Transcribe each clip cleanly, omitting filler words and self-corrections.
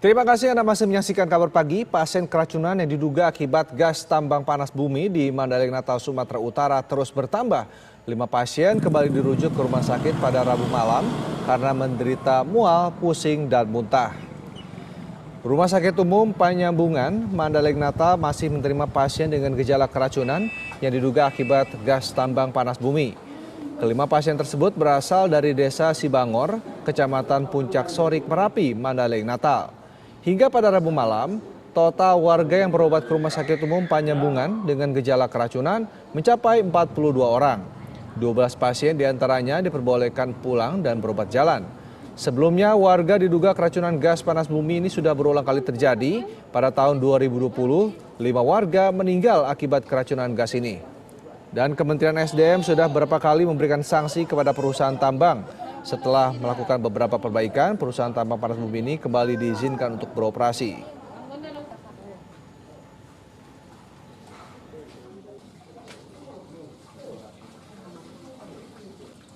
Terima kasih Anda masih menyaksikan Kabar Pagi. Pasien keracunan yang diduga akibat gas tambang panas bumi di Mandailing Natal, Sumatera Utara terus bertambah. 5 pasien kembali dirujuk ke rumah sakit pada Rabu malam karena menderita mual, pusing, dan muntah. Rumah Sakit Umum Penyambungan Mandailing Natal masih menerima pasien dengan gejala keracunan yang diduga akibat gas tambang panas bumi. Kelima pasien tersebut berasal dari Desa Sibangor, Kecamatan Puncak Sorik, Merapi, Mandailing Natal. Hingga pada Rabu malam, total warga yang berobat ke Rumah Sakit Umum Penyambungan dengan gejala keracunan mencapai 42 orang. 12 pasien diantaranya diperbolehkan pulang dan berobat jalan. Sebelumnya, warga diduga keracunan gas panas bumi ini sudah berulang kali terjadi. Pada tahun 2020, 5 warga meninggal akibat keracunan gas ini. Dan Kementerian SDM sudah beberapa kali memberikan sanksi kepada perusahaan tambang. Setelah melakukan beberapa perbaikan, perusahaan tambang panas bumi ini kembali diizinkan untuk beroperasi.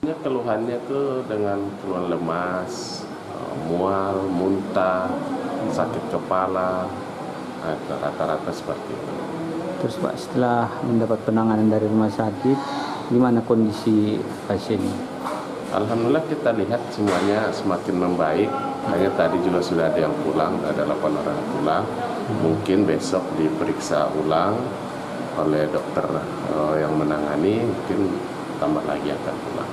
Keluhannya tuh dengan keluhan lemas, mual, muntah, sakit kepala, rata-rata seperti itu. Terus Pak, setelah mendapat penanganan dari rumah sakit, gimana kondisi pasien? Alhamdulillah kita lihat semuanya semakin membaik. Hanya tadi juga sudah ada yang pulang, ada 8 orang yang pulang. Mungkin besok diperiksa ulang oleh dokter yang menangani, mungkin tambah lagi akan pulang.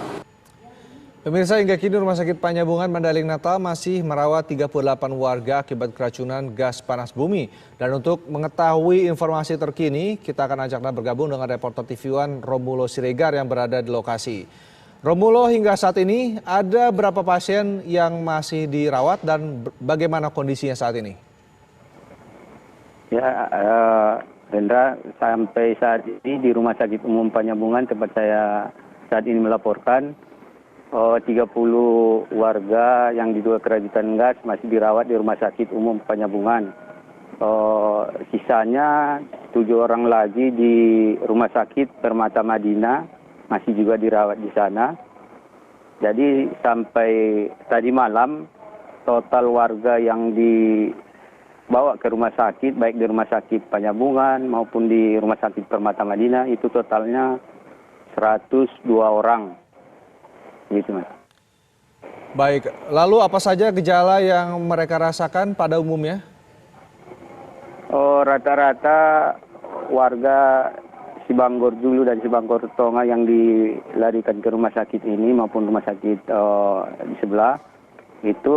Pemirsa, hingga kini Rumah Sakit Penyambungan Mandailing Natal masih merawat 38 warga akibat keracunan gas panas bumi. Dan untuk mengetahui informasi terkini, kita akan ajak Anda bergabung dengan reporter TV One Romulo Siregar yang berada di lokasi. Romulo, hingga saat ini ada berapa pasien yang masih dirawat dan bagaimana kondisinya saat ini? Ya, Rendra, sampai saat ini di Rumah Sakit Umum Penyambungan tempat saya saat ini melaporkan, 30 warga yang diduga keracunan gas masih dirawat di Rumah Sakit Umum Penyambungan. Sisanya 7 orang lagi di Rumah Sakit Permata Madinah masih juga dirawat di sana. Jadi sampai tadi malam total warga yang dibawa ke rumah sakit, baik di Rumah Sakit Penyambungan maupun di Rumah Sakit Permata Madinah, itu totalnya 102 orang. Gitu, Mas. Baik, lalu apa saja gejala yang mereka rasakan pada umumnya? Rata-rata warga Sibangor Julu dan Sibangor Tonga yang dilarikan ke rumah sakit ini maupun rumah sakit di sebelah itu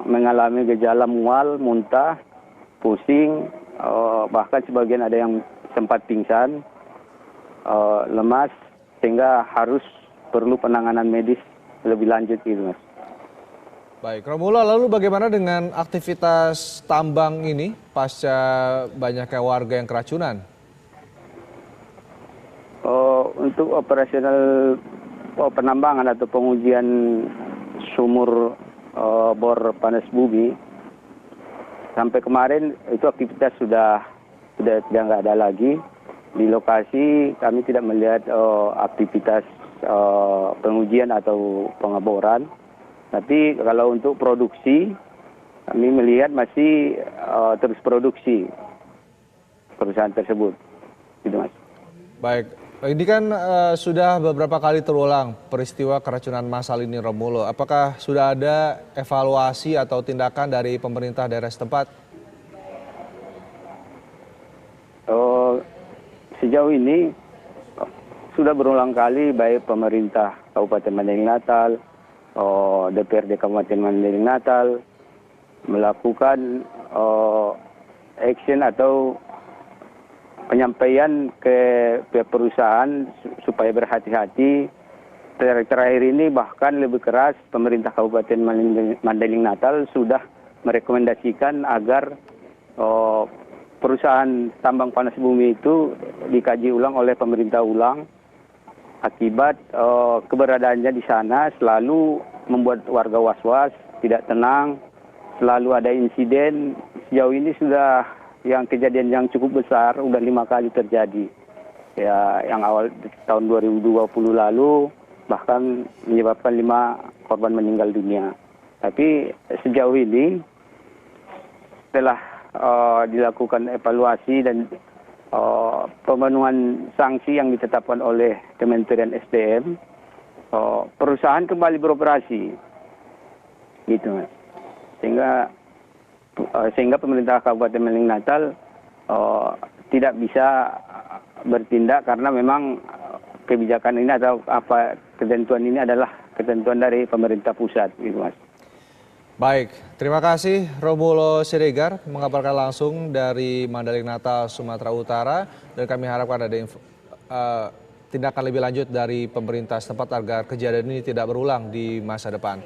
mengalami gejala mual, muntah, pusing, bahkan sebagian ada yang sempat pingsan, lemas, sehingga harus perlu penanganan medis lebih lanjut gitu, Mas. Baik, Romulo, lalu bagaimana dengan aktivitas tambang ini pasca banyaknya warga yang keracunan? Untuk operasional penambangan atau pengujian sumur bor panas bumi, sampai kemarin itu aktivitas sudah tidak ada lagi. Di lokasi kami tidak melihat aktivitas pengujian atau pengeboran. Tapi kalau untuk produksi, kami melihat masih terus produksi perusahaan tersebut. Gitu, Mas. Baik, ini kan sudah beberapa kali terulang peristiwa keracunan massal ini, Romulo. Apakah sudah ada evaluasi atau tindakan dari pemerintah daerah setempat? Sejauh ini sudah berulang kali baik pemerintah Kabupaten Mandailing Natal, DPRD Kabupaten Mandailing Natal melakukan action atau penyampaian ke pihak perusahaan supaya berhati-hati. Terakhir ini bahkan lebih keras pemerintah Kabupaten Mandailing Natal sudah merekomendasikan agar perusahaan tambang panas bumi itu dikaji ulang oleh pemerintah ulang. Akibat keberadaannya di sana selalu membuat warga was-was, tidak tenang, selalu ada insiden. Sejauh ini sudah yang kejadian yang cukup besar, udah 5 kali terjadi. Ya, yang awal tahun 2020 lalu bahkan menyebabkan 5 korban meninggal dunia. Tapi sejauh ini telah dilakukan evaluasi dan pemenuhan sanksi yang ditetapkan oleh Kementerian SDM, perusahaan kembali beroperasi, gitu Mas. Sehingga pemerintah Kabupaten Maling Natal tidak bisa bertindak karena memang kebijakan ini atau ketentuan ini adalah ketentuan dari pemerintah pusat, gitu Mas. Baik, terima kasih Romulo Siregar mengabarkan langsung dari Mandailing Natal, Sumatera Utara, dan kami harapkan ada tindakan lebih lanjut dari pemerintah setempat agar kejadian ini tidak berulang di masa depan.